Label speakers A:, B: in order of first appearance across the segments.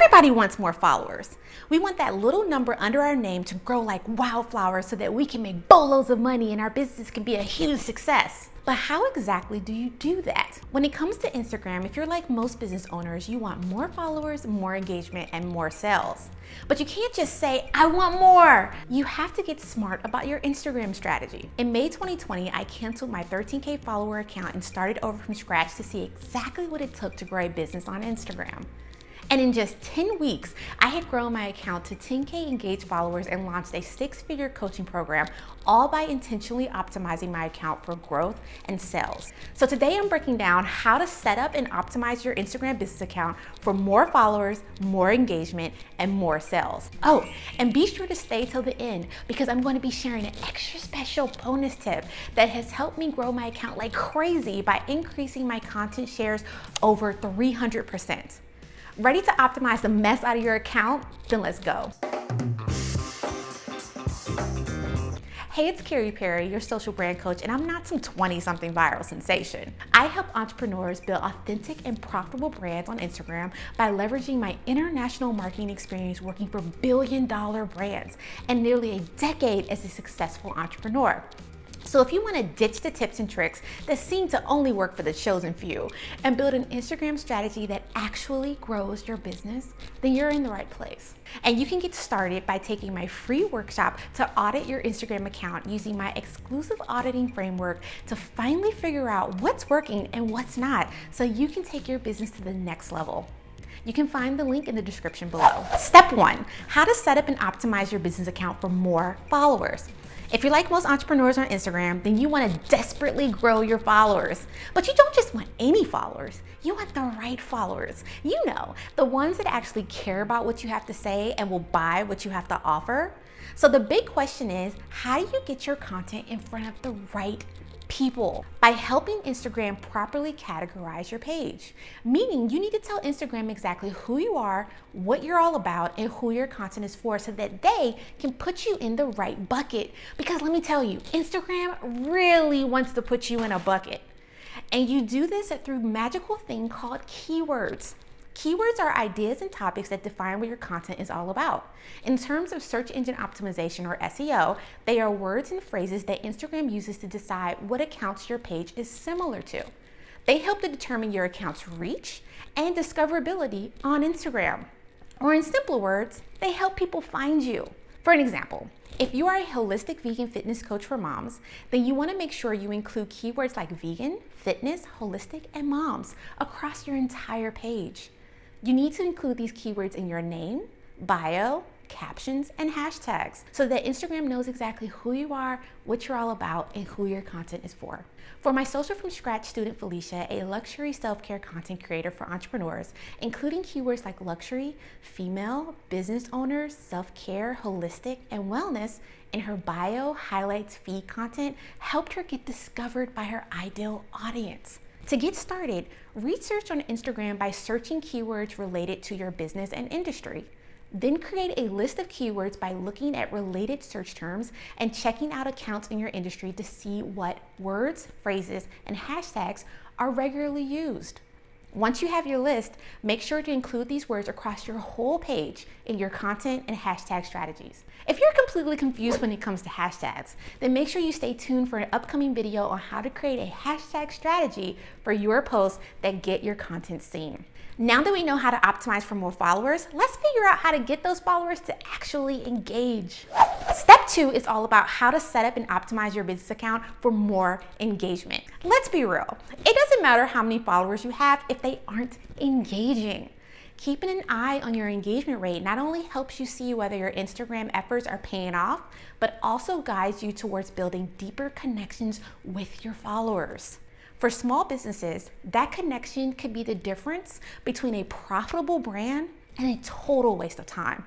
A: Everybody wants more followers. We want that little number under our name to grow like wildflowers so that we can make boatloads of money and our business can be a huge success. But how exactly do you do that? When it comes to Instagram, if you're like most business owners, you want more followers, more engagement, and more sales. But you can't just say, I want more. You have to get smart about your Instagram strategy. In May 2020, I canceled my 13K follower account and started over from scratch to see exactly what it took to grow a business on Instagram. And in just 10 weeks, I had grown my account to 10K engaged followers and launched a 6-figure coaching program, all by intentionally optimizing my account for growth and sales. So today I'm breaking down how to set up and optimize your Instagram business account for more followers, more engagement, and more sales. Oh, and be sure to stay till the end because I'm going to be sharing an extra special bonus tip that has helped me grow my account like crazy by increasing my content shares over 300%. Ready to optimize the mess out of your account? Then let's go. Hey, it's Kary, your social brand coach, and I'm not some 20-something viral sensation. I help entrepreneurs build authentic and profitable brands on Instagram by leveraging my international marketing experience working for billion-dollar brands and nearly a decade as a successful entrepreneur. So if you want to ditch the tips and tricks that seem to only work for the chosen few and build an Instagram strategy that actually grows your business, then you're in the right place. And you can get started by taking my free workshop to audit your Instagram account using my exclusive auditing framework to finally figure out what's working and what's not so you can take your business to the next level. You can find the link in the description below. Step 1, how to set up and optimize your business account for more followers. If you're like most entrepreneurs on Instagram, then you want to desperately grow your followers. But you don't just want any followers, you want the right followers. You know, the ones that actually care about what you have to say and will buy what you have to offer. So the big question is, how do you get your content in front of the right people? By helping Instagram properly categorize your page. Meaning you need to tell Instagram exactly who you are, what you're all about, and who your content is for so that they can put you in the right bucket. Because let me tell you, Instagram really wants to put you in a bucket. And you do this through a magical thing called keywords. Keywords are ideas and topics that define what your content is all about. In terms of search engine optimization or SEO, they are words and phrases that Instagram uses to decide what accounts your page is similar to. They help to determine your account's reach and discoverability on Instagram. Or in simpler words, they help people find you. For an example, if you are a holistic vegan fitness coach for moms, then you want to make sure you include keywords like vegan, fitness, holistic, and moms across your entire page. You need to include these keywords in your name, bio, captions, and hashtags so that Instagram knows exactly who you are, what you're all about, and who your content is for. For my Social from Scratch student Felicia, a luxury self-care content creator for entrepreneurs, including keywords like luxury, female, business owners, self-care, holistic, and wellness in her bio, highlights, feed content helped her get discovered by her ideal audience. To get started, research on Instagram by searching keywords related to your business and industry. Then create a list of keywords by looking at related search terms and checking out accounts in your industry to see what words, phrases, and hashtags are regularly used. Once you have your list, make sure to include these words across your whole page in your content and hashtag strategies. If you're completely confused when it comes to hashtags, then make sure you stay tuned for an upcoming video on how to create a hashtag strategy for your posts that get your content seen. Now that we know how to optimize for more followers, let's figure out how to get those followers to actually engage. Step 2 is all about how to set up and optimize your business account for more engagement. Let's be real. It doesn't matter how many followers you have if they aren't engaging. Keeping an eye on your engagement rate not only helps you see whether your Instagram efforts are paying off, but also guides you towards building deeper connections with your followers. For small businesses, that connection could be the difference between a profitable brand and a total waste of time.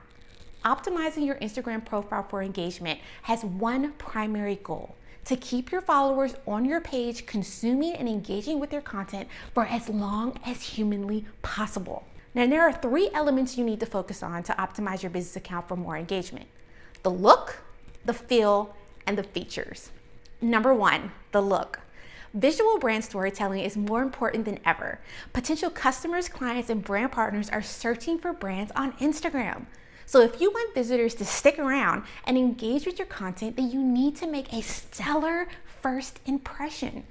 A: Optimizing your Instagram profile for engagement has one primary goal: to keep your followers on your page consuming and engaging with your content for as long as humanly possible. Now, there are 3 elements you need to focus on to optimize your business account for more engagement: the look, the feel, and the features. Number 1, the look. Visual brand storytelling is more important than ever. Potential customers, clients, and brand partners are searching for brands on Instagram. So if you want visitors to stick around and engage with your content, then you need to make a stellar first impression.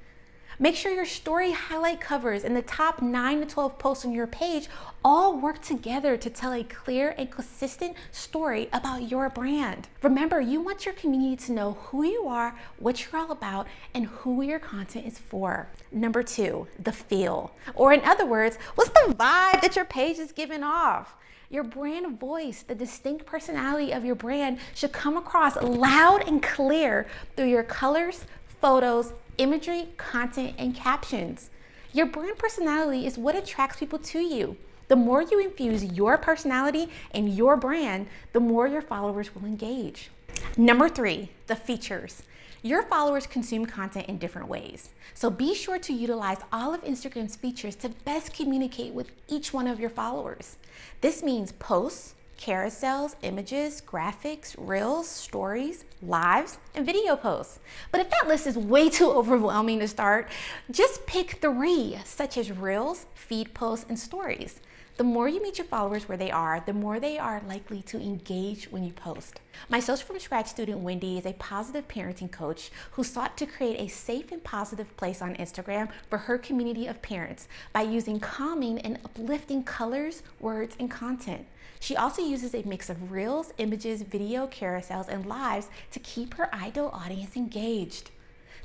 A: Make sure your story highlight covers and the top 9 to 12 posts on your page all work together to tell a clear and consistent story about your brand. Remember, you want your community to know who you are, what you're all about, and who your content is for. Number 2, the feel. Or in other words, what's the vibe that your page is giving off? Your brand voice, the distinct personality of your brand, should come across loud and clear through your colors, photos, imagery, content, and captions. Your brand personality is what attracts people to you. The more you infuse your personality in your brand, the more your followers will engage. Number 3, the features. Your followers consume content in different ways. So be sure to utilize all of Instagram's features to best communicate with each one of your followers. This means posts, carousels, images, graphics, reels, stories, lives, and video posts. But if that list is way too overwhelming to start, just pick 3, such as reels, feed posts, and stories. The more you meet your followers where they are, the more they are likely to engage when you post. My Social from Scratch student Wendy is a positive parenting coach who sought to create a safe and positive place on Instagram for her community of parents by using calming and uplifting colors, words, and content. She also uses a mix of reels, images, video, carousels, and lives to keep her ideal audience engaged.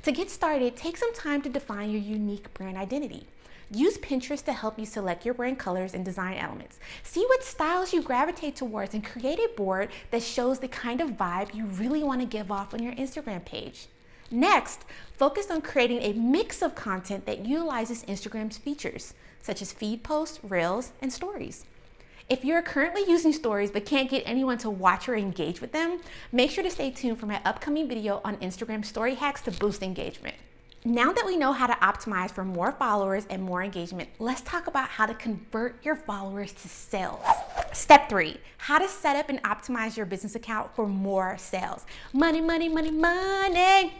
A: To get started, take some time to define your unique brand identity. Use Pinterest to help you select your brand colors and design elements. See what styles you gravitate towards and create a board that shows the kind of vibe you really want to give off on your Instagram page. Next, focus on creating a mix of content that utilizes Instagram's features, such as feed posts, reels, and stories. If you're currently using stories but can't get anyone to watch or engage with them, make sure to stay tuned for my upcoming video on Instagram story hacks to boost engagement. Now that we know how to optimize for more followers and more engagement, let's talk about how to convert your followers to sales. Step 3, how to set up and optimize your business account for more sales. Money, money, money, money.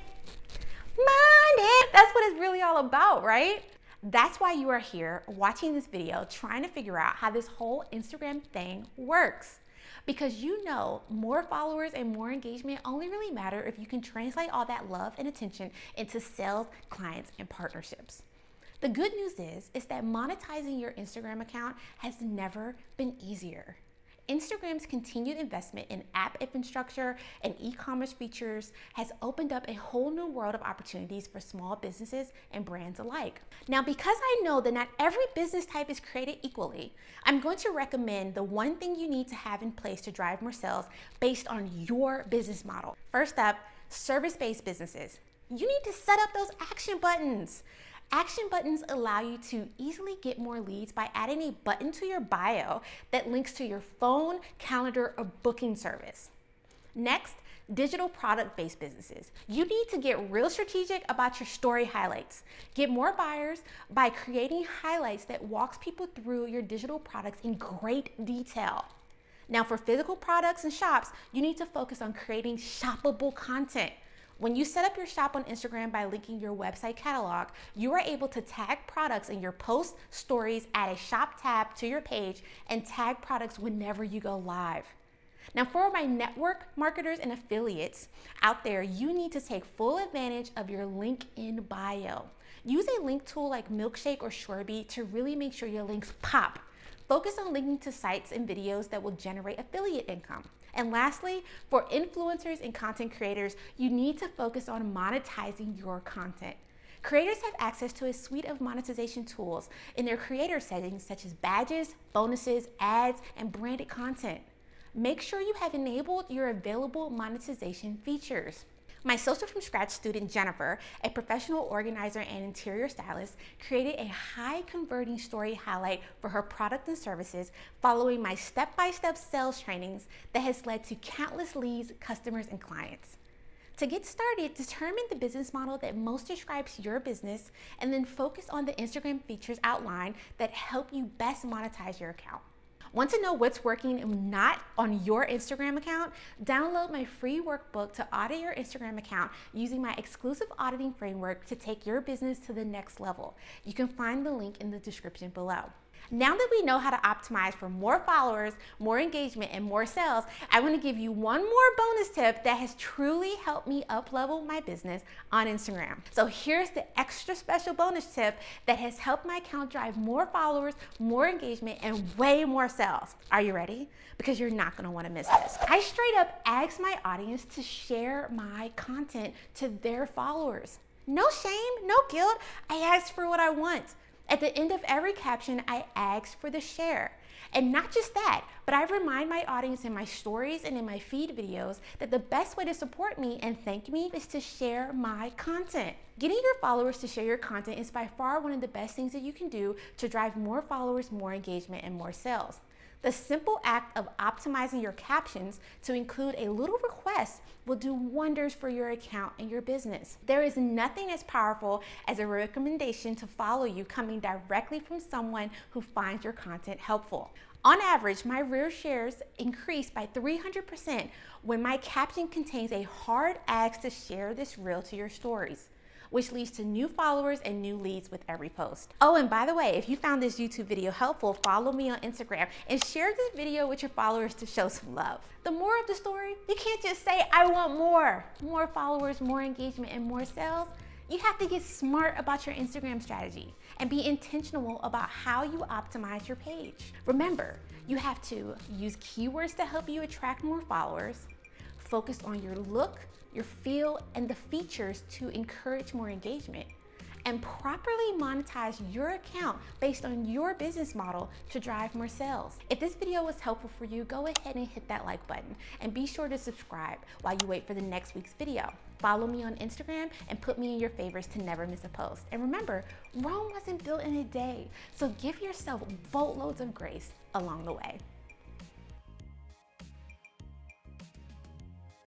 A: Money. That's what it's really all about, right? That's why you are here watching this video, trying to figure out how this whole Instagram thing works. Because you know more followers and more engagement only really matter if you can translate all that love and attention into sales, clients, and partnerships. The good news is that monetizing your Instagram account has never been easier. Instagram's continued investment in app infrastructure and e-commerce features has opened up a whole new world of opportunities for small businesses and brands alike. Now, because I know that not every business type is created equally, I'm going to recommend the one thing you need to have in place to drive more sales based on your business model. First up, service-based businesses. You need to set up those action buttons. Action buttons allow you to easily get more leads by adding a button to your bio that links to your phone, calendar, or booking service. Next, digital product-based businesses. You need to get real strategic about your story highlights. Get more buyers by creating highlights that walks people through your digital products in great detail. Now, for physical products and shops, you need to focus on creating shoppable content. When you set up your shop on Instagram by linking your website catalog, you are able to tag products in your posts, stories, add a shop tab to your page, and tag products whenever you go live. Now, for my network marketers and affiliates out there, you need to take full advantage of your link in bio. Use a link tool like Milkshake or Shoreby to really make sure your links pop. Focus on linking to sites and videos that will generate affiliate income. And lastly, for influencers and content creators, you need to focus on monetizing your content. Creators have access to a suite of monetization tools in their creator settings, such as badges, bonuses, ads, and branded content. Make sure you have enabled your available monetization features. My Social from Scratch student Jennifer, a professional organizer and interior stylist, created a high converting story highlight for her product and services following my step-by-step sales trainings that has led to countless leads, customers, and clients. To get started, determine the business model that most describes your business and then focus on the Instagram features outlined that help you best monetize your account. Want to know what's working and not on your Instagram account? Download my free workbook to audit your Instagram account using my exclusive auditing framework to take your business to the next level. You can find the link in the description below. Now that we know how to optimize for more followers, more engagement, and more sales, I want to give you one more bonus tip that has truly helped me up-level my business on Instagram. So here's the extra special bonus tip that has helped my account drive more followers, more engagement, and way more sales. Are you ready? Because you're not going to want to miss this. I straight up asked my audience to share my content to their followers. No shame, no guilt. I asked for what I want. At the end of every caption, I ask for the share. And not just that, but I remind my audience in my stories and in my feed videos that the best way to support me and thank me is to share my content. Getting your followers to share your content is by far one of the best things that you can do to drive more followers, more engagement, and more sales. The simple act of optimizing your captions to include a little request will do wonders for your account and your business. There is nothing as powerful as a recommendation to follow you coming directly from someone who finds your content helpful. On average, my reel shares increase by 300% when my caption contains a hard ask to share this reel to your stories, which leads to new followers and new leads with every post. Oh, and by the way, if you found this YouTube video helpful, follow me on Instagram and share this video with your followers to show some love. The moral of the story, you can't just say, I want more followers, more engagement, and more sales. You have to get smart about your Instagram strategy and be intentional about how you optimize your page. Remember, you have to use keywords to help you attract more followers, focus on your look, your feel, and the features to encourage more engagement, and properly monetize your account based on your business model to drive more sales. If this video was helpful for you, go ahead and hit that like button and be sure to subscribe while you wait for the next week's video. Follow me on Instagram and put me in your favorites to never miss a post. And remember, Rome wasn't built in a day, so give yourself boatloads of grace along the way.